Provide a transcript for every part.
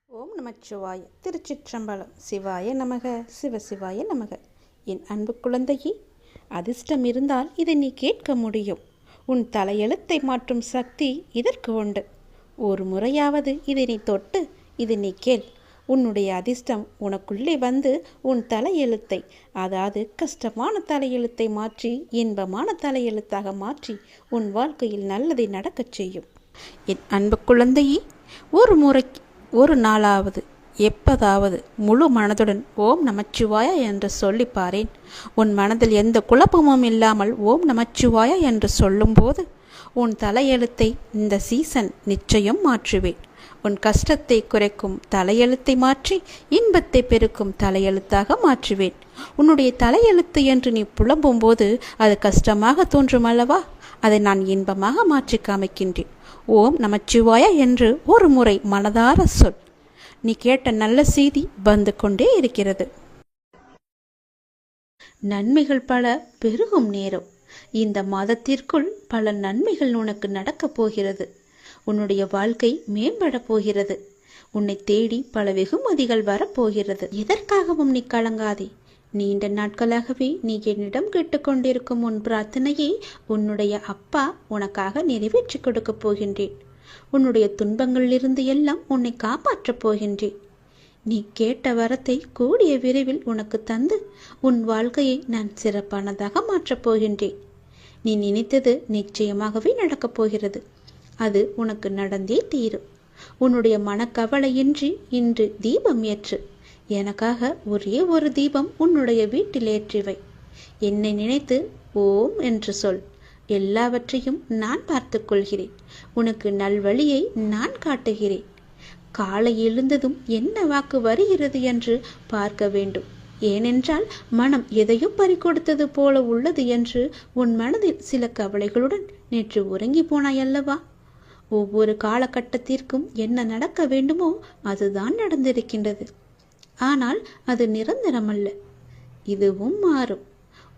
ஓம் நமச்சிவாய. திருச்சிற்றம்பலம். சிவாய நமக. சிவசிவாய நமக. என் அன்பு குழந்தையே, அதிர்ஷ்டம் இருந்தால் இதை நீ கேட்க முடியும். உன் தலையெழுத்தை மாற்றும் சக்தி இதற்கு உண்டு. ஒரு முறையாவது இதை நீ தொட்டு இதை நீ கேள். உன்னுடைய அதிர்ஷ்டம் உனக்குள்ளே வந்து உன் தலையெழுத்தை, அதாவது கஷ்டமான தலையெழுத்தை மாற்றி இன்பமான தலையெழுத்தாக மாற்றி உன் வாழ்க்கையில் நல்லதை நடக்கச் செய்யும். என் அன்பு குழந்தையே, ஒரு நாளாவது எப்போதாவது முழு மனதுடன் ஓம் நமச்சிவாயா என்று சொல்லி பாரேன். உன் மனதில் எந்த குழப்பமும் இல்லாமல் ஓம் நமச்சிவாயா என்று சொல்லும்போது உன் தலையெழுத்தை இந்த சீசன் நிச்சயம் மாற்றுவேன். உன் கஷ்டத்தை குறைக்கும் தலையெழுத்தை மாற்றி இன்பத்தை பெருக்கும் தலையெழுத்தாக மாற்றுவேன். உன்னுடைய தலையெழுத்து என்று நீ புலம்பும் போது அது கஷ்டமாக தோன்றும் அல்லவா? அதை நான் இன்பமாக மாற்றி காமிக்கின்றேன். ஓம் நமச்சிவாயா என்று ஒரு முறை மனதார சொல். நீ கேட்ட நல்ல செய்தி வந்து கொண்டே இருக்கிறது. நன்மைகள் பல பெருகும் நேரம். இந்த மாதத்திற்குள் பல நன்மைகள் உனக்கு நடக்கப் போகிறது. உன்னுடைய வாழ்க்கை மேம்பட போகிறது. உன்னை தேடி பல வெகுமதிகள் வரப்போகிறது. எதற்காகவும் நீ கலங்காதே. நீண்ட நாட்களாகவே நீ என்னிடம் கேட்டுக்கொண்டிருக்கும் உன் பிரார்த்தனையை உன்னுடைய அப்பா உனக்காக நிறைவேற்றி கொடுக்கப் போகின்றேன். உன்னுடைய துன்பங்களிலிருந்து எல்லாம் உன்னை காப்பாற்றப் போகின்றேன். நீ கேட்ட வரத்தை கூடிய விரைவில் உனக்கு தந்து உன் வாழ்க்கையை நான் சிறப்பானதாக மாற்றப் போகின்றேன். நீ நினைத்தது நிச்சயமாகவே நடக்கப் போகிறது. அது உனக்கு நடந்தே தீரும். உன்னுடைய மனக்கவலையின்றி இன்று தீபம் ஏற்று. எனக்காக ஒரே ஒரு தீபம் உன்னுடைய வீட்டில் ஏற்றிவை. என்னை நினைத்து ஓம் என்று சொல். எல்லாவற்றையும் நான் பார்த்து கொள்கிறேன். உனக்கு நல்வழியை நான் காட்டுகிறேன். காலை எழுந்ததும் என்ன வாக்கு வருகிறது என்று பார்க்க வேண்டும். ஏனென்றால் மனம் எதையும் பறிகொடுத்தது போல உள்ளது என்று உன் மனதில் சில கவலைகளுடன் நேற்று உறங்கி போனாயல்லவா? ஒவ்வொரு காலகட்டத்திற்கும் என்ன நடக்க வேண்டுமோ அதுதான் நடந்திருக்கின்றது. ஆனால் அது நிரந்தரமல்ல. இதுவும் மாறும்.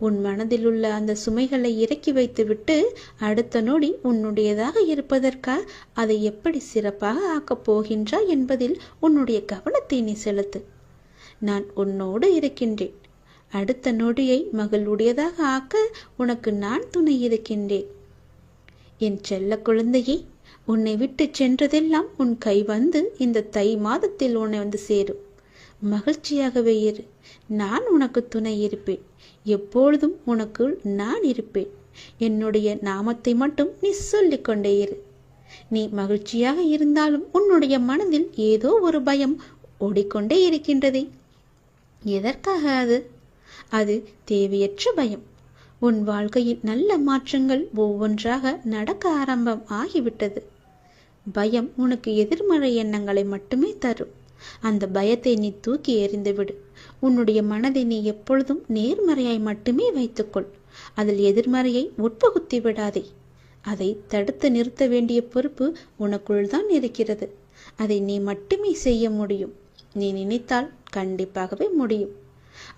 உன் மனதில் உள்ள அந்த சுமைகளை இறக்கி வைத்துவிட்டு அடுத்த நொடி உன்னுடையதாக இருப்பதற்காக அதை எப்படி சிறப்பாக ஆக்கப் போகின்றாய் என்பதில் உன்னுடைய கவனத்தை நீ செலுத்து. நான் உன்னோடு இருக்கின்றேன். அடுத்த நொடியை மகளுடையதாக ஆக்க உனக்கு நான் துணை இருக்கின்றேன். என் செல்ல குழந்தையே, உன்னை விட்டு சென்றதெல்லாம் உன் கை வந்து இந்த தை மாதத்தில் உன்னை வந்து சேரும். மகிழ்ச்சியாகவே இரு. நான் உனக்கு துணை இருப்பேன். எப்பொழுதும் உனக்குள் நான் இருப்பேன். என்னுடைய நாமத்தை மட்டும் நீ சொல்லிக் கொண்டே இரு. நீ மகிழ்ச்சியாக இருந்தாலும் உன்னுடைய மனதில் ஏதோ ஒரு பயம் ஓடிக்கொண்டே இருக்கின்றதே. எதற்காக அது தேவையற்ற பயம். உன் வாழ்க்கையில் நல்ல மாற்றங்கள் ஒவ்வொன்றாக நடக்க ஆரம்பம் ஆகிவிட்டது. பயம் உனக்கு எதிர்மறை எண்ணங்களை மட்டுமே தரும். அந்த பயத்தை நீ தூக்கி எறிந்துவிடு. உன்னுடைய மனதை நீ எப்பொழுதும் நேர்மறையாய் மட்டுமே வைத்துக்கொள். அதில் எதிர்மறையை உட்பகுத்தி விடாதே. அதை தடுத்து நிறுத்த வேண்டிய பொறுப்பு உனக்குள் தான் இருக்கிறது. அதை நீ மட்டுமே செய்ய முடியும். நீ நினைத்தால் கண்டிப்பாகவே முடியும்.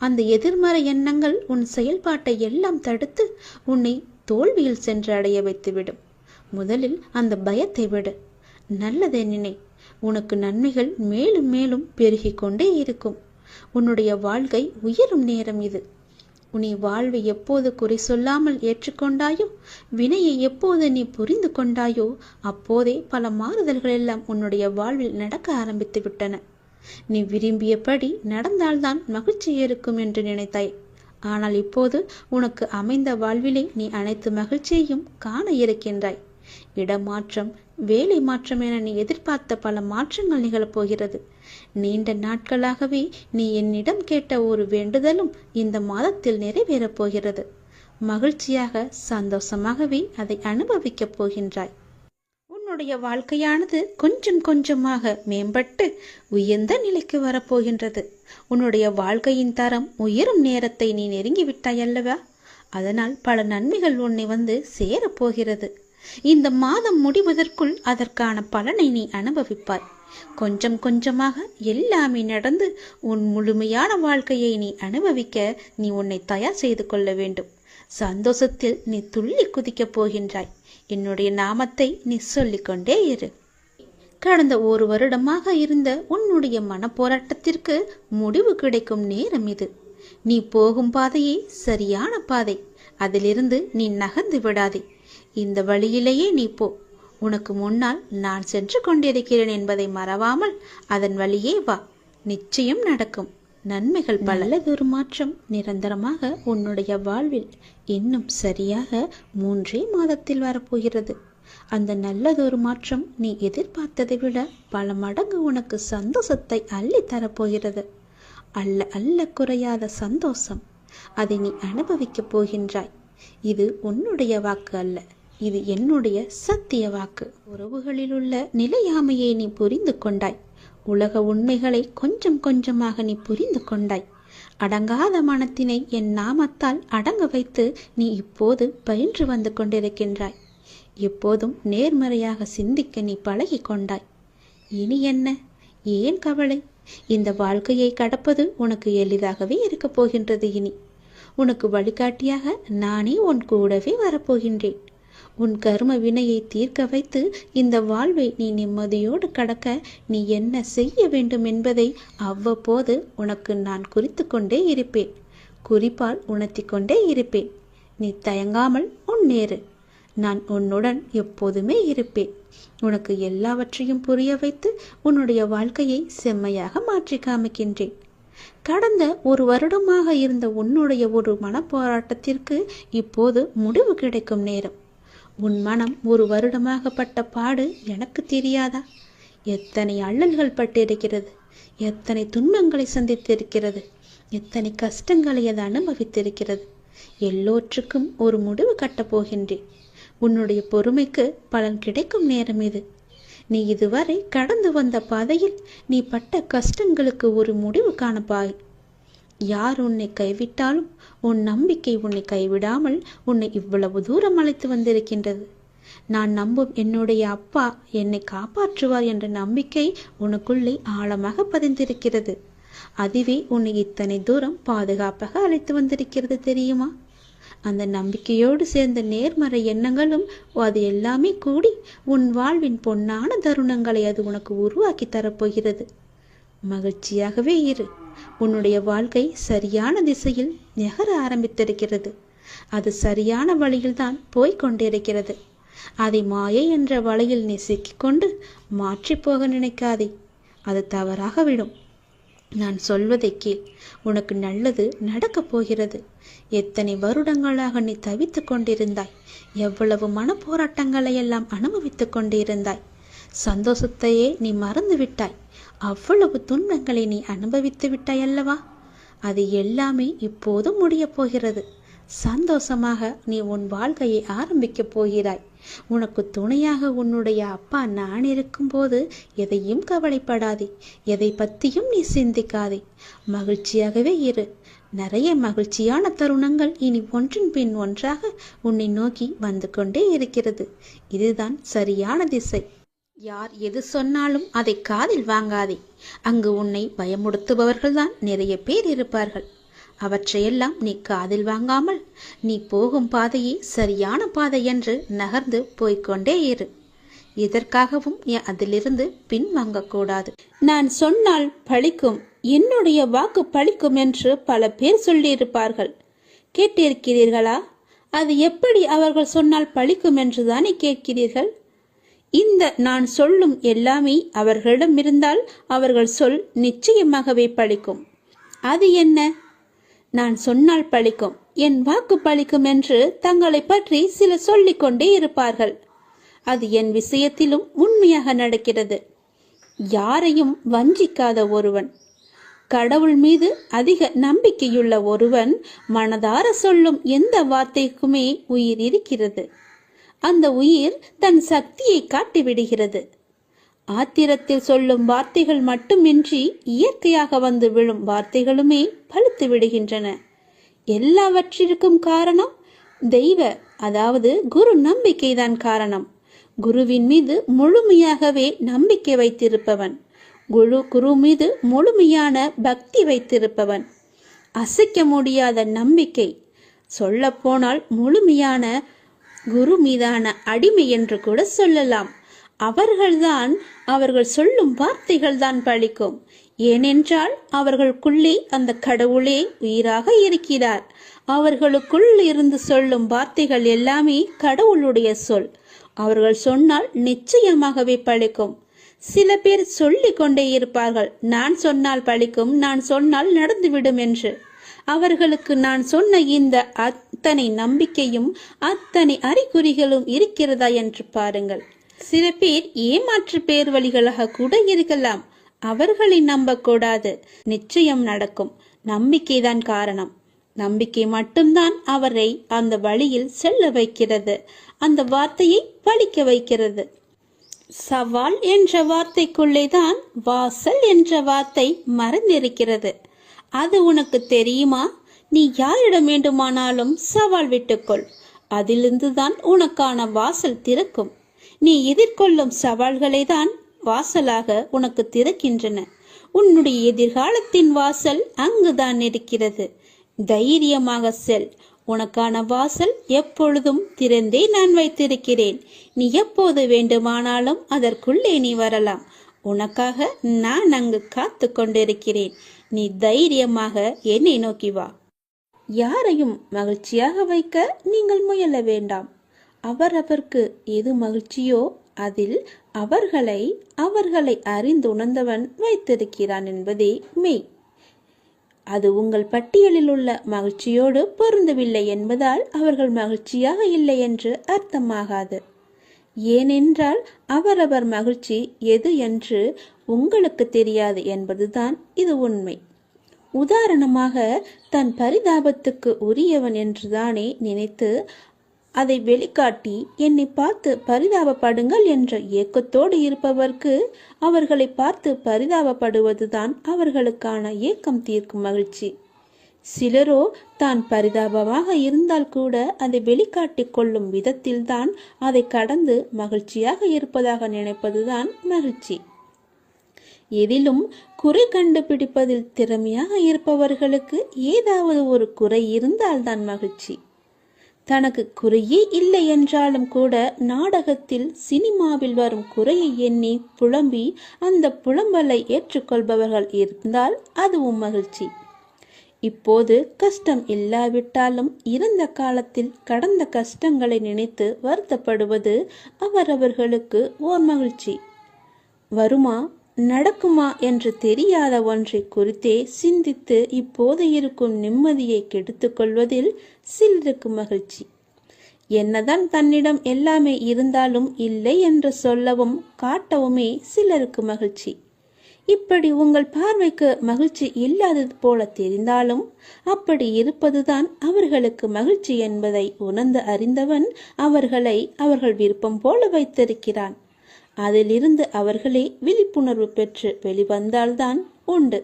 அந்த எதிர்மறை எண்ணங்கள் உன் செயல்பாட்டை எல்லாம் தடுத்து உன்னை தோல்வியில் சென்று அடைய வைத்துவிடும். முதலில் அந்த பயத்தை விடு. நல்லதை நினை. உனக்கு நன்மைகள் மேலும் மேலும் பெருகிக் கொண்டே இருக்கும். உன்னுடைய வாழ்க்கை உயரும் நேரம் இது. உன்னை வாழ்வை எப்போது குறை சொல்லாமல் ஏற்றுக்கொண்டாயோ, வினையை எப்போது நீ புரிந்து கொண்டாயோ, அப்போதே பல மாறுதல்கள் எல்லாம் உன்னுடைய வாழ்வில் நடக்க ஆரம்பித்து விட்டன. நீ விரும்பியபடி நடந்தால்தான் மகிழ்ச்சி இருக்கும் என்று நினைத்தாய். ஆனால் இப்போது உனக்கு அமைந்த வாழ்விலே நீ அனைத்து மகிழ்ச்சியையும் காண இருக்கின்றாய். இடமாற்றம், வேலை மாற்றம் என நீ எதிர்பார்த்த பல மாற்றங்கள் நிகழப்போகிறது. நீண்ட நாட்களாகவே நீ என்னிடம் கேட்ட ஒரு வேண்டுதலும் இந்த மாதத்தில் நிறைவேறப் போகிறது. மகிழ்ச்சியாக சந்தோஷமாகவே அதை அனுபவிக்கப் போகின்றாய். உன்னுடைய வாழ்க்கையானது கொஞ்சம் கொஞ்சமாக மேம்பட்டு உயர்ந்த நிலைக்கு வரப்போகின்றது. உன்னுடைய வாழ்க்கையின் தரம் உயரும் நேரத்தை நீ நெருங்கிவிட்டாய் அல்லவா? அதனால் பல நன்மைகள் உன்னை வந்து சேரப்போகிறது. இந்த மாதம் முடிவதற்குள் அதற்கான பலனை நீ அனுபவிப்பாய். கொஞ்சம் கொஞ்சமாக எல்லாமே நடந்து உன் முழுமையான வாழ்க்கையை நீ அனுபவிக்க நீ உன்னை தயார் செய்து கொள்ள வேண்டும். சந்தோஷத்தில் நீ துள்ளி குதிக்கப் போகின்றாய். என்னுடைய நாமத்தை நீ சொல்லிக்கொண்டே இரு. கடந்த 1 வருடமாக இருந்த உன்னுடைய மனப்போராட்டத்திற்கு முடிவு கிடைக்கும் நேரம் இது. நீ போகும் பாதையே சரியான பாதை. அதிலிருந்து நீ நகர்ந்து விடாதே. இந்த வழியிலேயே நீ போ. உனக்கு முன்னால் நான் சென்று கொண்டிருக்கிறேன் என்பதை மறவாமல் அதன் வழியே வா. நிச்சயம் நடக்கும். நன்மைகள் பல. நல்லதொரு மாற்றம் நிரந்தரமாக உன்னுடைய வாழ்வில் இன்னும் சரியாக 3 மாதத்தில் வரப்போகிறது. அந்த நல்லதொரு மாற்றம் நீ எதிர்பார்த்ததை விட பல மடங்கு உனக்கு சந்தோஷத்தை அள்ளி தரப்போகிறது. அல்ல அல்ல குறையாத சந்தோஷம். அதை நீ அனுபவிக்கப் போகின்றாய். இது உன்னுடைய வாக்கு அல்ல, இது என்னுடைய சத்திய வாக்கு. உறவுகளில் உள்ள நிலையாமையை நீ புரிந்து கொண்டாய். உலக உண்மைகளை கொஞ்சம் கொஞ்சமாக நீ புரிந்து கொண்டாய். அடங்காத மனத்தினை என் நாமத்தால் அடங்க வைத்து நீ இப்போது பயின்று வந்து கொண்டிருக்கின்றாய். எப்போதும் நேர்மறையாக சிந்திக்க நீ பழகி கொண்டாய். இனி என்ன, ஏன் கவலை? இந்த வாழ்க்கையை கடப்பது உனக்கு எளிதாகவே இருக்கப் போகின்றது. இனி உனக்கு வழிகாட்டியாக நானே உன் கூடவே வரப்போகின்றேன். உன் கர்ம வினையை தீர்க்க வைத்து இந்த வாழ்வை நீ நிம்மதியோடு கடக்க நீ என்ன செய்ய வேண்டும் என்பதை அவ்வப்போது உனக்கு நான் குறித்து கொண்டே இருப்பேன். குறிப்பால் உணர்த்தி கொண்டே இருப்பேன். நீ தயங்காமல் முன்னேறு. நான் உன்னுடன் எப்போதுமே இருப்பேன். உனக்கு எல்லாவற்றையும் புரிய வைத்து உன்னுடைய வாழ்க்கையை செம்மையாக மாற்றி காமிக்கின்றேன். கடந்த 1 வருடமாக இருந்த உன்னுடைய ஒரு மனப்போராட்டத்திற்கு இப்போது முடிவு கிடைக்கும் நேரம். உன் மனம் 1 வருடமாக பட்ட பாடு எனக்கு தெரியாதா? எத்தனை அல்லல்கள் பட்டிருக்கிறது, எத்தனை துன்பங்களை சந்தித்திருக்கிறது, எத்தனை கஷ்டங்களை அது அனுபவித்திருக்கிறது. எல்லோற்றுக்கும் ஒரு முடிவு கட்டப் போகின்றேன். உன்னுடைய பொறுமைக்கு பலன் கிடைக்கும் நேரம் இது. நீ இதுவரை கடந்து வந்த பாதையில் நீ பட்ட கஷ்டங்களுக்கு ஒரு முடிவு காணப்பாய். யார் உன்னை கைவிட்டாலும் உன் நம்பிக்கை உன்னை கைவிடாமல் உன்னை இவ்வளவு தூரம் அழைத்து வந்திருக்கின்றது. நான் நம்பும் என்னுடைய அப்பா என்னை காப்பாற்றுவார் என்ற நம்பிக்கை உனக்குள்ளே ஆழமாக பதிந்திருக்கிறது. அதுவே உன்னை இத்தனை தூரம் பாதுகாப்பாக அழைத்து வந்திருக்கிறது தெரியுமா? அந்த நம்பிக்கையோடு சேர்ந்த நேர்மறை எண்ணங்களும் அது எல்லாமே கூடி உன் வாழ்வின் பொன்னான தருணங்களை அது உனக்கு உருவாக்கி தரப்போகிறது. மகிழ்ச்சியாகவே இரு. உன்னுடைய வாழ்க்கை சரியான திசையில் நகர ஆரம்பித்திருக்கிறது. அது சரியான வழியில்தான் போய்கொண்டிருக்கிறது. அதை மாயை என்ற வலையில் நீ சிக்கிக்கொண்டு மாற்றி போக நினைக்காதே. அது தவறாக விடும். நான் சொல்வதை கேள். உனக்கு நல்லது நடக்கப் போகிறது. எத்தனை வருடங்களாக நீ தவித்து கொண்டிருந்தாய். எவ்வளவு மனப்போராட்டங்களை எல்லாம் அனுபவித்து கொண்டிருந்தாய். சந்தோஷத்தையே நீ மறந்து விட்டாய். அவ்வளவு துன்பங்களை நீ அனுபவித்து விட்டாய் அல்லவா? அது எல்லாமே இப்போது முடியப் போகிறது. சந்தோஷமாக நீ உன் வாழ்க்கையை ஆரம்பிக்கப் போகிறாய். உனக்கு துணையாக உன்னுடைய அப்பா நான் இருக்கும்போது எதையும் கவலைப்படாதே. எதை பற்றியும் நீ சிந்திக்காதே. மகிழ்ச்சியாகவே இரு. நிறைய மகிழ்ச்சியான தருணங்கள் இனி ஒன்றின் பின் ஒன்றாக உன்னை நோக்கி வந்து கொண்டே இருக்கிறது. இதுதான் சரியான திசை. யார் எது சொன்னாலும் அதை காதில் வாங்காதே. அங்கு உன்னை பயமுறுத்துபவர்கள்தான் நிறைய பேர் இருப்பார்கள். அவற்றையெல்லாம் நீ காதில் வாங்காமல் நீ போகும் பாதையே சரியான பாதை என்று நகர்ந்து போய்கொண்டே இரு. இதற்காகவும் அதிலிருந்து பின் வாங்கக்கூடாது. நான் சொன்னால் பழிக்கும், என்னுடைய வாக்கு பழிக்கும் என்று பல பேர் சொல்லியிருப்பார்கள். கேட்டிருக்கிறீர்களா? அது எப்படி அவர்கள் சொன்னால் பழிக்கும் என்றுதானே கேட்கிறீர்கள்? இந்த நான் சொல்லும் எல்லாமே அவர்களிடம் இருந்தால் அவர்கள் சொல் நிச்சயமாகவே பழிக்கும். அது என்ன? நான் சொன்னால் பழிக்கும், என் வாக்கு பழிக்கும் என்று தங்களை பற்றி சிலர் சொல்லிக் கொண்டே இருப்பார்கள். அது என் விஷயத்திலும் உண்மையாக நடக்கிறது. யாரையும் வஞ்சிக்காத ஒருவன், கடவுள் மீது அதிக நம்பிக்கையுள்ள ஒருவன் மனதார சொல்லும் எந்த வார்த்தைக்குமே உயிர் இருக்கிறது. அந்த உயிர் தன் சக்தியை காட்டிவிடுகிறது. ஆத்திரத்தில் சொல்லும் வார்த்தைகள் மட்டுமின்றி இயற்கையாக வந்து விழும் வார்த்தைகளுமே பழுத்து விடுகின்றன. எல்லாவற்றிற்கும் காரணம் தெய்வ, அதாவது குரு நம்பிக்கைதான் காரணம். குருவின் மீது முழுமையாகவே நம்பிக்கை வைத்திருப்பவன், குரு மீது முழுமையான பக்தி வைத்திருப்பவன், அசைக்க முடியாத நம்பிக்கை, சொல்ல போனால் முழுமையான குரு மீதான அடிமை என்று கூட சொல்லலாம். அவர்கள்தான் அவர்கள் சொல்லும் வார்த்தைகள்தான் பலிக்கும். ஏனென்றால் அவர்களுக்குள்ளே அந்த கடவுளே உயிராக இருக்கிறார். அவர்களுக்குள் இருந்து சொல்லும் வார்த்தைகள் எல்லாமே கடவுளுடைய சொல். அவர்கள் சொன்னால் நிச்சயமாகவே பலிக்கும். சில பேர் சொல்லிக் கொண்டே இருப்பார்கள், நான் சொன்னால் பலிக்கும், நான் சொன்னால் நடந்துவிடும் என்று. அவர்களுக்கு நான் சொன்ன இந்த அத்தனை நம்பிக்கையும் அத்தனை அறிகுறிகளும் இருக்கிறதா என்று பாருங்கள். சில பேர் ஏமாற்று பேர் வழிகளாக கூட இருக்கலாம். அவர்களை நம்பக்கூடாது. நிச்சயம் நடக்கும். நம்பிக்கைதான் காரணம். நம்பிக்கை மட்டும்தான் அவரை அந்த வழியில் செல்ல வைக்கிறது, அந்த வார்த்தையை பலிக்க வைக்கிறது. சவால் என்ற வார்த்தைக்குள்ளேதான் வாசல் என்ற வார்த்தை மறைந்திருக்கிறது. அது உனக்கு தெரியுமா? நீ யாரிடம் வேண்டுமானாலும் சவால் விட்டுக்கொள். அதிலிருந்து தான் உனக்கான வாசல் திறக்கும். நீ எதிர்கொள்ளும் சவால்களை தான் வாசலாக உனக்கு திறக்கின்றன. உன்னுடைய எதிர்காலத்தின் வாசல் அங்குதான் இருக்கிறது. தைரியமாக செல். உனக்கான வாசல் எப்பொழுதும் திறந்தே நான் வைத்திருக்கிறேன். நீ எப்போது வேண்டுமானாலும் அதற்குள்ளே நீ வரலாம். உனக்காக நான் அங்கு காத்து கொண்டிருக்கிறேன். நீ தைரியமாக என்னை நோக்கி வா. யாரையும் மகிழ்ச்சியாக வைக்க நீங்கள் முயல வேண்டாம். அவரவர்க்கு எது மகிழ்ச்சியோ அதில் அவர்களை அறிந்துணர்ந்தவன் வைத்திருக்கிறான் என்பதே மெய். அது உங்கள் பட்டியலில் உள்ள மகிழ்ச்சியோடு பொருந்தவில்லை என்பதால் அவர்கள் மகிழ்ச்சியாக இல்லை என்று அர்த்தமாகாது. ஏனென்றால் அவரவர் மகிழ்ச்சி எது என்று உங்களுக்கு தெரியாது என்பதுதான் இது உண்மை. உதாரணமாக, தன் பரிதாபத்துக்கு உரியவன் என்றுதானே நினைத்து அதை வெளிக்காட்டி என்னை பார்த்து பரிதாபப்படுங்கள் என்ற ஏக்கத்தோடு இருப்பவர்க்கு அவர்களை பார்த்து பரிதாபப்படுவதுதான் அவர்களுக்கான ஏக்கம் தீர்க்கும் மகிழ்ச்சி. சிலரோ தான் பரிதாபமாக இருந்தால் கூட அதை வெளிக்காட்டி கொள்ளும் விதத்தில்தான் அதை கடந்து மகிழ்ச்சியாக இருப்பதாக நினைப்பதுதான் மகிழ்ச்சி. எதிலும் குறை கண்டுபிடிப்பதில் திறமையாக இருப்பவர்களுக்கு ஏதாவது ஒரு குறை இருந்தால்தான் மகிழ்ச்சி. தனக்கு குறையே இல்லை என்றாலும் கூட நாடகத்தில் சினிமாவில் வரும் குறையை எண்ணி புலம்பி அந்த புலம்பலை ஏற்றுக்கொள்பவர்கள் இருந்தால் அதுவும் மகிழ்ச்சி. இப்போது கஷ்டம் இல்லாவிட்டாலும் இருந்த காலத்தில் கடந்த கஷ்டங்களை நினைத்து வருத்தப்படுவது அவரவர்களுக்கு ஓர் மகிழ்ச்சி. வருமா நடக்குமா என்று தெரியாத ஒன்றை குறித்தே சிந்தித்து இப்போது இருக்கும் நிம்மதியை கெடுத்துக் கொள்வதில் சிலருக்கு மகிழ்ச்சி. என்னதான் தன்னிடம் எல்லாமே இருந்தாலும் இல்லை என்று சொல்லவும் காட்டவுமே சிலருக்கு மகிழ்ச்சி. இப்படி உங்கள் பார்வைக்கு மகிழ்ச்சி இல்லாதது போல தெரிந்தாலும் அப்படி இருப்பதுதான் அவர்களுக்கு மகிழ்ச்சி என்பதை உணர்ந்து அறிந்தவன் அவர்களை அவர்கள் விருப்பம் போல வைத்திருக்கிறான். அதிலிருந்து அவர்களே விழிப்புணர்வு பெற்று வெளிவந்தால்தான் உண்டு.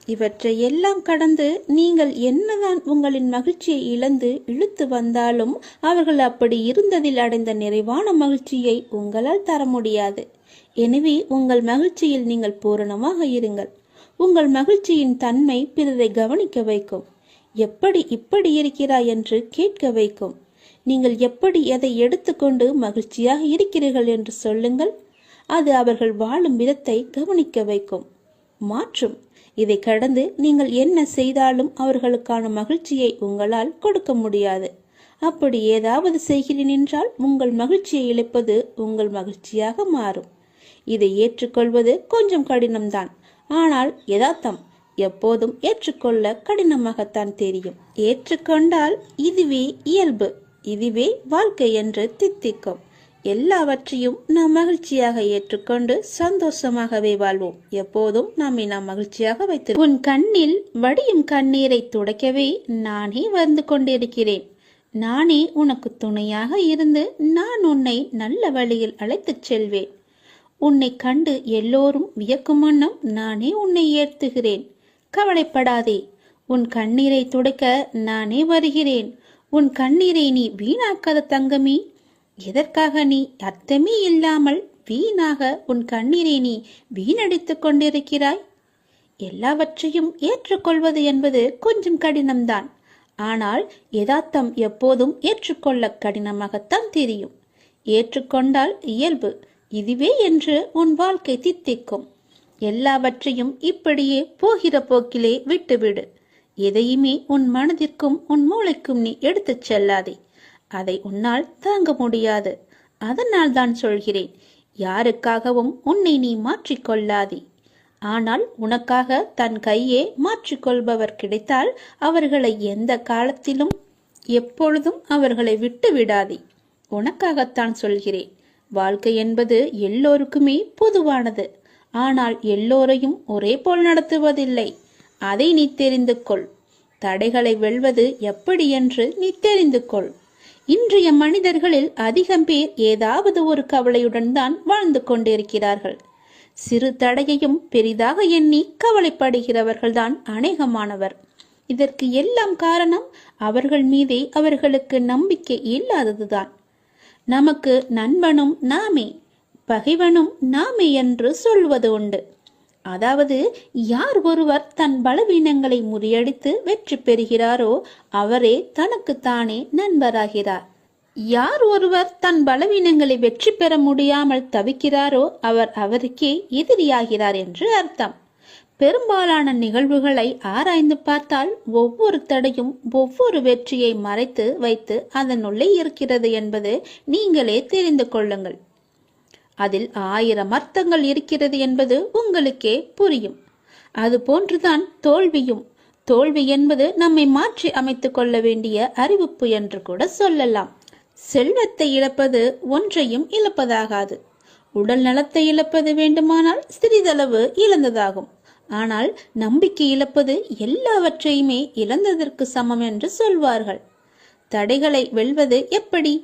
இவற்றை எல்லாம் கடந்து நீங்கள் என்னதான் உங்களின் மகிழ்ச்சியை இழந்து இழுத்து வந்தாலும் அவர்கள் அப்படி இருந்ததில் அடைந்த நிறைவான மகிழ்ச்சியை உங்களால் தர முடியாது. எனவே உங்கள் மகிழ்ச்சியில் நீங்கள் பூரணமாக இருங்கள். உங்கள் மகிழ்ச்சியின் தன்மை பிறரை கவனிக்க வைக்கும். எப்படி இப்படி இருக்கிறாய் என்று கேட்க வைக்கும். நீங்கள் எப்படி எதை எடுத்துக்கொண்டு மகிழ்ச்சியாக இருக்கிறீர்கள் என்று சொல்லுங்கள். அது அவர்கள் வாழும் விதத்தை கவனிக்க வைக்கும், மாற்றும். இதை கடந்து நீங்கள் என்ன செய்தாலும் அவர்களுக்கான மகிழ்ச்சியை உங்களால் கொடுக்க முடியாது. அப்படி ஏதாவது செய்கிறேன் என்றால் உங்கள் மகிழ்ச்சியை இழப்பது உங்கள் மகிழ்ச்சியாக மாறும். இதை ஏற்றுக்கொள்வது கொஞ்சம் கடினம்தான். ஆனால் யதார்த்தம் எப்போதும் ஏற்றுக்கொள்ள கடினமாகத்தான் தெரியும். ஏற்றுக்கொண்டால் இதுவே இயல்பு, இதுவே வாழ்க்கை என்று தித்திக்கும். எல்லாவற்றையும் நாம் மகிழ்ச்சியாக ஏற்றுக்கொண்டு சந்தோஷமாகவே வாழ்வோம். எப்போதும் நாம் மகிழ்ச்சியாக வைத்து. உன் கண்ணில் வடியும் கண்ணீரை துடைக்கவே நானே வந்து கொண்டிருக்கிறேன். நானே உனக்கு துணையாக இருந்து நான் உன்னை நல்ல வழியில் அழைத்துச் செல்வேன். உன்னை கண்டு எல்லோரும் வியக்கும் வண்ணம் நானே உன்னை ஏற்றுகிறேன். கவலைப்படாதே, உன் கண்ணீரை துடைக்க நானே வருகிறேன். உன் கண்ணீரை நீ வீணாக்காத தங்கமே. எதற்காக நீ அர்த்தமே இல்லாமல் வீணாக உன் கண்ணீரை நீ வீணடித்துக் கொண்டிருக்கிறாய்? எல்லாவற்றையும் ஏற்றுக்கொள்வது என்பது கொஞ்சம் கடினம்தான். ஆனால் யதார்த்தம் எப்போதும் ஏற்றுக்கொள்ள கடினமாகத்தான் தெரியும். ஏற்றுக்கொண்டால் இயல்பு, இதுவே என்று உன் வாழ்க்கை தித்திக்கும். எல்லாவற்றையும் இப்படியே போகிற போக்கிலே விட்டுவிடு. எதையுமே உன் மனதிற்கும் உன் மூளைக்கும் நீ எடுத்துச் செல்லாதே. அதை உன்னால் தாங்க முடியாது. அதனால் தான் சொல்கிறேன், யாருக்காகவும் உன்னை நீ மாற்றிக்கொள்ளாதே. ஆனால் உனக்காக தன் கையே மாற்றிக்கொள்பவர் கிடைத்தால் அவர்களை எந்த காலத்திலும் எப்பொழுதும் அவர்களை விட்டு விடாதே. உனக்காகத்தான் சொல்கிறேன். வாழ்க்கை என்பது எல்லோருக்குமே பொதுவானது. ஆனால் எல்லோரையும் ஒரே போல் நடத்துவதில்லை. அதை நீ தெரிந்து கொள். தடைகளை வெல்வது எப்படி என்று நீ தெரிந்து கொள். இன்றைய மனிதர்களில் அதிகம் பேர் ஏதாவது ஒரு கவலையுடன் தான் வாழ்ந்து கொண்டிருக்கிறார்கள். சிறு தடையையும் பெரிதாக எண்ணி கவலைப்படுகிறவர்கள்தான் அநேகமானவர். இதற்கு எல்லாம் காரணம் அவர்கள் மீதே அவர்களுக்கு நம்பிக்கை இல்லாததுதான். நமக்கு நண்பனும் நாமே, பகைவனும் நாமே என்று சொல்வது உண்டு. அதாவது யார் ஒருவர் தன் பலவீனங்களை முறியடித்து வெற்றி பெறுகிறாரோ அவரே தனக்குத்தானே நண்பராகிறார். யார் ஒருவர் தன் பலவீனங்களை வெற்றி பெற முடியாமல் தவிக்கிறாரோ அவர் அவருக்கே எதிரியாகிறார் என்று அர்த்தம். பெரும்பாலான நிகழ்வுகளை ஆராய்ந்து பார்த்தால் ஒவ்வொரு தடையும் ஒவ்வொரு வெற்றியை மறைத்து வைத்து அதனுள்ளே இருக்கிறது என்பது நீங்களே தெரிந்து கொள்ளுங்கள். அதில் 1000 அர்த்தங்கள் இருக்கிறது என்பது உங்களுக்கே புரியும். அது போன்றுதான் தோல்வியும். தோல்வி என்பது நம்மை மாற்றி அமைத்துக் கொள்ள வேண்டிய அறிவிப்பு என்று கூட சொல்லலாம். செல்வத்தை இழப்பது ஒன்றையும் இழப்பதாகாது. உடல் நலத்தை இழப்பது வேண்டுமானால் சிறிதளவு இழந்ததாகும். ஆனால் நம்பிக்கை இழப்பது எல்லாவற்றையுமே இழந்ததற்கு சமம் என்று சொல்வார்கள். தடைகளை வெல்வது எப்படி?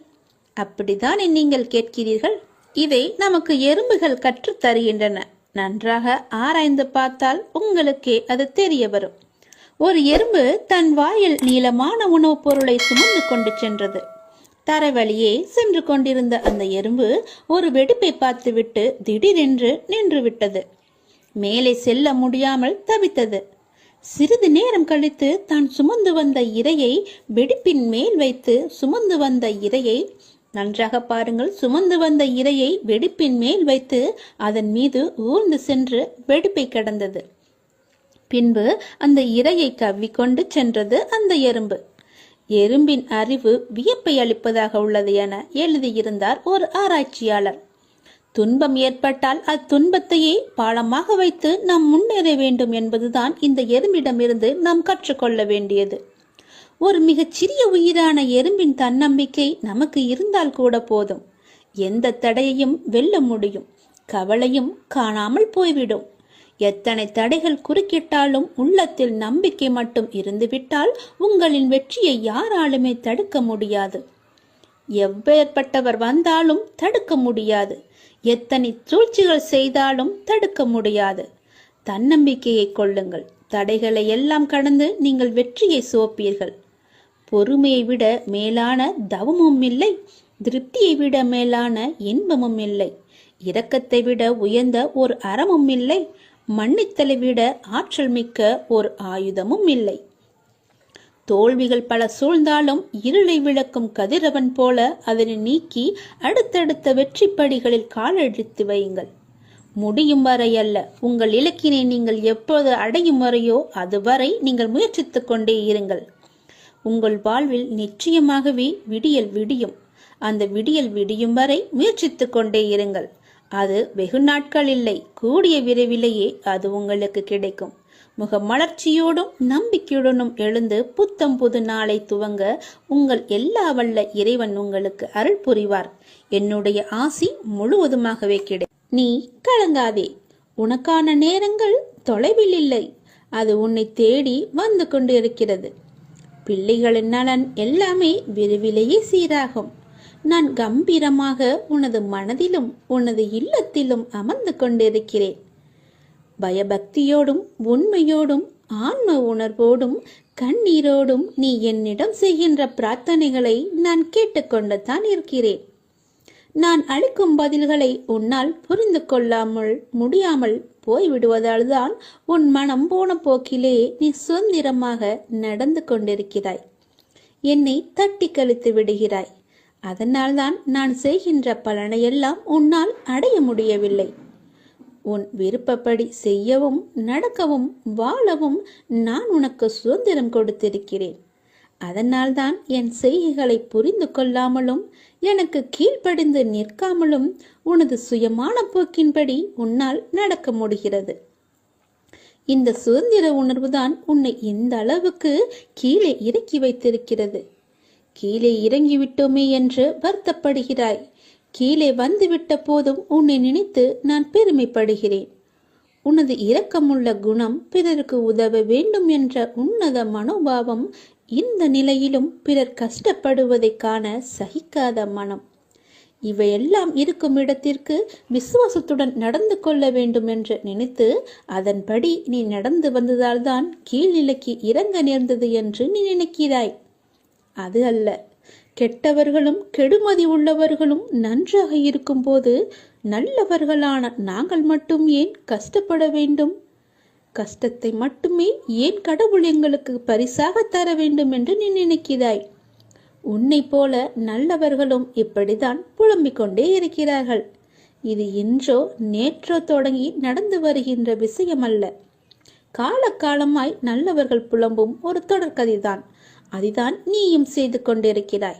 அப்படிதான் நீங்கள் கேட்கிறீர்கள். இதை நமக்கு எறும்புகள் கற்றுத் தருகின்றன. நன்றாக ஆராய்ந்து பார்த்தால் உங்களுக்கே அது தெரிய வரும். ஒரு எறும்பு தன் வாயில் நீளமான உணவுப் பொருளை சுமந்து கொண்டு சென்றது. தரைவழியே சென்று கொண்டிருந்த அந்த எறும்பு ஒரு வெடிப்பை பார்த்துவிட்டு திடீரென்று நின்று விட்டது. மேலே செல்ல முடியாமல் தவித்தது. சிறிது நேரம் கழித்து தான் சுமந்து வந்த இரையை வெடிப்பின் மேல் வைத்து சுமந்து வந்த இரையை நன்றாக பாருங்கள், சுமந்து வந்த இரையை வெடிப்பின் மேல் வைத்து அதன் மீது ஊர்ந்து சென்று வெடிப்பை கடந்தது. பின்பு அந்த இரையை கவ்விக்கொண்டு சென்றது அந்த எறும்பு. எறும்பின் அறிவு வியப்பை அளிப்பதாக உள்ளது என எழுதியிருந்தார் ஒரு ஆராய்ச்சியாளர். துன்பம் ஏற்பட்டால் அத்துன்பத்தையே பாலமாக வைத்து நாம் முன்னேற வேண்டும் என்பதுதான் இந்த எறும்பிடமிருந்து நாம் கற்றுக்கொள்ள வேண்டியது. ஒரு மிகச்சிறிய உயிரான எறும்பின் தன்னம்பிக்கை நமக்கு இருந்தால் கூட போதும். எந்த தடையையும் வெல்ல முடியும். கவலையும் காணாமல் போய்விடும். எத்தனை தடைகள் குறுக்கிட்டாலும் உள்ளத்தில் நம்பிக்கை மட்டும் இருந்துவிட்டால் உங்களின் வெற்றியை யாராலுமே தடுக்க முடியாது. எவ்வளப்பட்டவர் வந்தாலும் தடுக்க முடியாது. எத்தனை சூழ்ச்சிகள் செய்தாலும் தடுக்க முடியாது. தன்னம்பிக்கையை கொள்ளுங்கள். தடைகளை எல்லாம் கடந்து நீங்கள் வெற்றியை சுவைப்பீர்கள். பொறுமையை விட மேலான தவமும் இல்லை. திருப்தியை விட மேலான இன்பமும் இல்லை. இரக்கத்தை விட உயர்ந்த ஒரு அறமும் இல்லை. மன்னித்தலை விட ஆற்றல் மிக்க ஒரு ஆயுதமும் இல்லை. தோல்விகள் பல சூழ்ந்தாலும் இருளை விளக்கும் கதிரவன் போல அதனை நீக்கி அடுத்தடுத்த வெற்றி படிகளில் காலெடுத்து வையுங்கள். முடியும் வரை அல்ல, உங்கள் இலக்கினை நீங்கள் எப்போது அடையும் வரையோ அதுவரை நீங்கள் முயற்சித்துக் கொண்டே இருங்கள். உங்கள் வாழ்வில் நிச்சயமாகவே விடியல் விடியும். அந்த விடியல் விடியும் வரை முயற்சித்துக் கொண்டே இருங்கள். அது வெகு நாட்கள் இல்லை, கூடிய விரைவிலேயே அது உங்களுக்கு கிடைக்கும். முகமலர்ச்சியோடும் நம்பிக்கையுடனும் எழுந்து புத்தம் புது நாளை துவங்க உங்கள் எல்லா வல்ல இறைவன் உங்களுக்கு அருள் புரிவார். என்னுடைய ஆசி முழுவதுமாகவே கிடை. நீ கலங்காதே. உனக்கான நேரங்கள் தொலைவில் இல்லை. அது உன்னை தேடி வந்து கொண்டு இருக்கிறது. பிள்ளைகளின் நலன் எல்லாமே விரைவிலேயே சீராகும். நான் கம்பீரமாக உனது மனதிலும் உனது இல்லத்திலும் அமர்ந்து கொண்டிருக்கிறேன். பயபக்தியோடும் உண்மையோடும் ஆன்ம உணர்வோடும் கண்ணீரோடும் நீ என்னிடம் செய்கின்ற பிரார்த்தனைகளை நான் கேட்டுக்கொண்டு தான் இருக்கிறேன். நான் அளிக்கும் பதில்களை உன்னால் புரிந்து கொள்ளாமல் முடியாமல் போய்விடுவதால் தான் உன் மனம் போன போக்கிலே நீ சுதந்திரமாக நடந்து கொண்டிருக்கிறாய். என்னை தட்டி கழித்து விடுகிறாய். அதனால்தான் நான் செய்கின்ற பலனையெல்லாம் உன்னால் அடைய முடியவில்லை. உன் விருப்பப்படி செய்யவும் நடக்கவும் வாழவும் நான் உனக்கு சுதந்திரம் கொடுத்திருக்கிறேன். அதனால்தான் என் செய்கைகளை புரிந்து கொள்ளாமலும் எனக்கு கீழ்ப்படிந்து நிற்காமலும் உனது சுயமான போக்கின்படி உன்னால் நடக்க முடிகிறது. இந்த சுதந்திர உணர்வுதான் உன்னை இந்த அளவுக்கு கீழே இறக்கி வைத்திருக்கிறது. கீழே இறங்கிவிட்டோமே என்று வருத்தப்படுகிறாய். கீழே வந்துவிட்ட போதும் உன்னை நினைத்து நான் பெருமைப்படுகிறேன். உனது இரக்கமுள்ள குணம், பிறருக்கு உதவ வேண்டும் என்ற உன்னத மனோபாவம், இந்த நிலையிலும் பிறர் கஷ்டப்படுவதை காண சகிக்காத மனம், இவையெல்லாம் இருக்கும் இடத்திற்கு விசுவாசத்துடன் நடந்து கொள்ள வேண்டும் என்று நினைத்து அதன்படி நீ நடந்து வந்ததால்தான் கீழ்நிலைக்கு இறங்க நேர்ந்தது என்று நீ நினைக்கிறாய். அது அல்ல. கெட்டவர்களும் கெடுமதி உள்ளவர்களும் நன்றாக இருக்கும்போது நல்லவர்களான நாங்கள் மட்டும் ஏன் கஷ்டப்பட வேண்டும்? கஷ்டத்தை மட்டுமே ஏன் கடவுள் எங்களுக்கு பரிசாக தர வேண்டும் என்று நீ நினைக்கிறாய். உன்னை போல நல்லவர்களும் இப்படிதான் புலம்பிக் கொண்டே இருக்கிறார்கள். இது இன்றோ நேற்றோ தொடங்கி நடந்து வருகின்ற விஷயமல்ல. காலகாலமாய் நல்லவர்கள் புலம்பும் ஒரு தொடர்கதைதான். அதுதான் நீயும் செய்து கொண்டிருக்கிறாய்.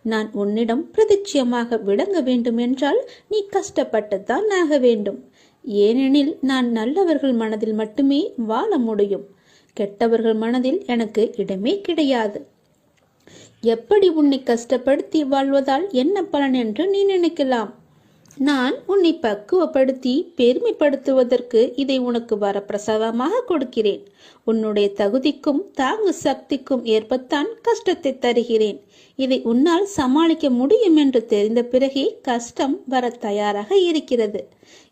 நான் உன்னிடம் பிரதிட்சியமாக விளங்க வேண்டும் என்றால் நீ கஷ்டப்பட்டுத்தான் ஆக வேண்டும். ஏனெனில் நான் நல்லவர்கள் மனதில் மட்டுமே வாழ முடியும். கெட்டவர்கள் மனதில் எனக்கு இடமே கிடையாது. எப்படி உன்னை கஷ்டப்படுத்தி வாழ்வதால் என்ன பலன் என்று நீ நினைக்கலாம். நான் உன்னை பக்குவப்படுத்தி பெருமைப்படுத்துவதற்கு இதை உனக்கு வரப்பிரசாதமாக கொடுக்கிறேன். உன்னுடைய தகுதிக்கும் தாங்கு சக்திக்கும் ஏற்பத்தான் கஷ்டத்தை தருகிறேன். இதை உன்னால் சமாளிக்க முடியும் என்று தெரிந்த பிறகே கஷ்டம் வர தயாராக இருக்கிறது.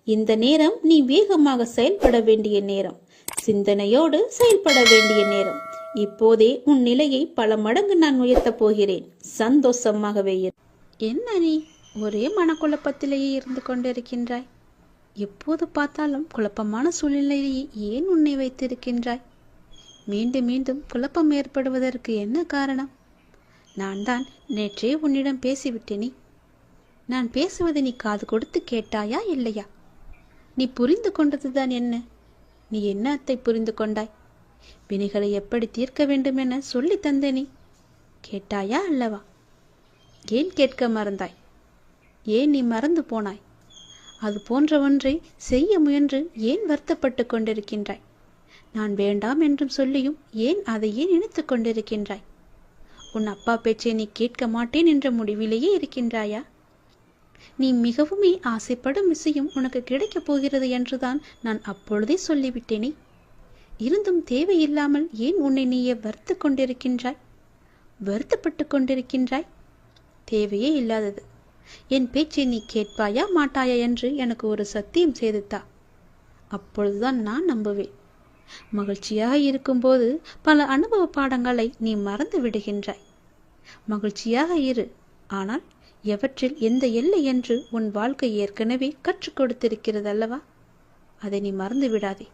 இந்த நேரம் நீ வேகமாக செயல்பட வேண்டிய நேரம், சிந்தனையோடு செயல்பட வேண்டிய நேரம். இப்போதே உன் நிலையை பல மடங்கு நான் உயர்த்தப் போகிறேன். சந்தோஷமாகவே இரு. என்ன நீ ஒரே மனக்குழப்பத்திலேயே இருந்து கொண்டிருக்கின்றாய்? எப்போது பார்த்தாலும் குழப்பமான சூழ்நிலையிலேயே ஏன் உன்னை வைத்திருக்கின்றாய்? மீண்டும் மீண்டும் குழப்பம் ஏற்படுவதற்கு என்ன காரணம்? நான் தான் நேற்றே உன்னிடம் பேசிவிட்டேனே. நான் பேசுவதை நீ காது கொடுத்து கேட்டாயா இல்லையா? நீ புரிந்து கொண்டதுதான் என்ன? நீ என்னத்தை புரிந்து கொண்டாய்? வினைகளை எப்படி தீர்க்க வேண்டும் என சொல்லி தந்தேனே. கேட்டாயா அல்லவா? ஏன் கேட்க மறந்தாய்? ஏன் நீ மறந்து போனாய்? அது போன்ற ஒன்றை செய்ய முயன்று ஏன் வருத்தப்பட்டு கொண்டிருக்கின்றாய்? நான் வேண்டாம் என்றும் சொல்லியும் ஏன் அதையே நினைத்து கொண்டிருக்கின்றாய்? உன் அப்பா பேச்சை நீ கேட்க மாட்டேன் என்ற முடிவிலேயே இருக்கின்றாயா? நீ மிகவுமே ஆசைப்படும் விஷயம் உனக்கு கிடைக்கப் போகிறது என்றுதான் நான் அப்பொழுதே சொல்லிவிட்டேனே. இருந்தும் தேவையில்லாமல் ஏன் உன்னை நீயே வருத்து கொண்டிருக்கின்றாய்? வருத்தப்பட்டு கொண்டிருக்கின்றாய்? தேவையே இல்லாதது. என் பேச்சை நீ கேட்பாயா மாட்டாயா என்று எனக்கு ஒரு சத்தியம் செய்துத்தா. அப்பொழுதுதான் நான் நம்புவேன். மகிழ்ச்சியாக இருக்கும்போது பல அனுபவ பாடங்களை நீ மறந்து விடுகின்றாய். மகிழ்ச்சியாக இரு, ஆனால் எவற்றில் எந்த எல்லை என்று உன் வாழ்க்கை ஏற்கனவே கற்றுக் கொடுத்திருக்கிறது அல்லவா? அதை நீ மறந்து விடாதே.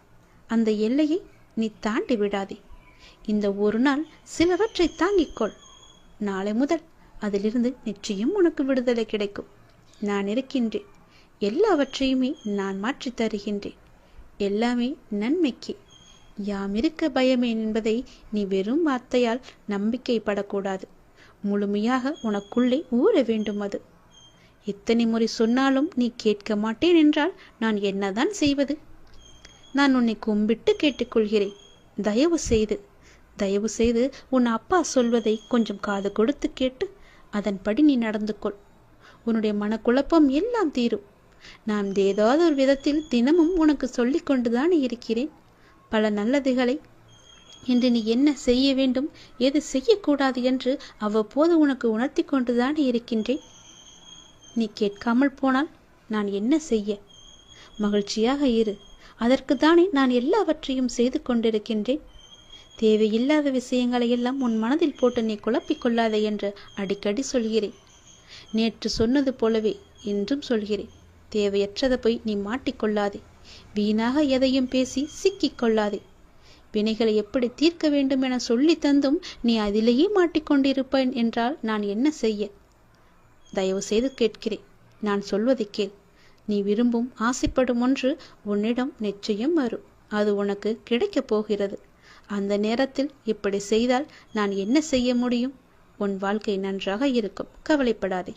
அந்த எல்லையை நீ தாண்டி விடாதே. இந்த ஒரு நாள் சிலவற்றை தாங்கிக்கொள். நாளை முதல் அதிலிருந்து நிச்சயம் உனக்கு விடுதலை கிடைக்கும். நான் இருக்கின்றேன். எல்லாவற்றையுமே நான் மாற்றி தருகின்றேன். எல்லாமே நன்மைக்கு. யாம் இருக்க பயமே என்பதை நீ வெறும் வார்த்தையால் நம்பிக்கைப்படக்கூடாது. முழுமையாக உனக்குள்ளே ஊற வேண்டும். அது எத்தனை முறை சொன்னாலும் நீ கேட்க மாட்டேன் என்றால் நான் என்னதான் செய்வது? நான் உன்னை கும்பிட்டு கேட்டுக்கொள்கிறேன். தயவு செய்து உன் அப்பா சொல்வதை கொஞ்சம் காது கொடுத்து கேட்டு அதன்படி நீ நடந்து கொள். உன்னுடைய மனக்குழப்பம் எல்லாம் தீரும். நான் ஏதாவது ஒரு விதத்தில் தினமும் உனக்கு சொல்லிக் கொண்டுதான் இருக்கிறேன். பல நல்லதுகளை இன்று நீ என்ன செய்ய வேண்டும், எது செய்யக்கூடாது என்று அவ்வப்போது உனக்கு உணர்த்தி கொண்டுதான் இருக்கின்றேன். நீ கேட்காமல் போனால் நான் என்ன செய்ய? மகிழ்ச்சியாக இரு. அதற்கு தானே நான் எல்லாவற்றையும் செய்து கொண்டிருக்கின்றேன். தேவையில்லாத விஷயங்களை எல்லாம் உன் மனதில் போட்டு நீ குழப்பிக் கொள்ளாதே என்று அடிக்கடி சொல்கிறேன். நேற்று சொன்னது போலவே இன்றும் சொல்கிறேன். தேவையற்றதை போய் நீ மாட்டிக்கொள்ளாதே. வீணாக எதையும் பேசி சிக்கிக் கொள்ளாதே. வினைகளை எப்படி தீர்க்க வேண்டும் என சொல்லி தந்தும் நீ அதிலேயே மாட்டிக்கொண்டிருப்பேன் என்றால் நான் என்ன செய்ய? தயவு செய்து கேட்கிறேன், நான் சொல்வதை கேள். நீ விரும்பும் ஆசைப்படும் ஒன்று உன்னிடம் நிச்சயம் வரும். அது உனக்கு கிடைக்கப் போகிறது. அந்த நேரத்தில் இப்படி செய்தால் நான் என்ன செய்ய முடியும்? உன் வாழ்க்கை நன்றாக இருக்கும், கவலைப்படாதே.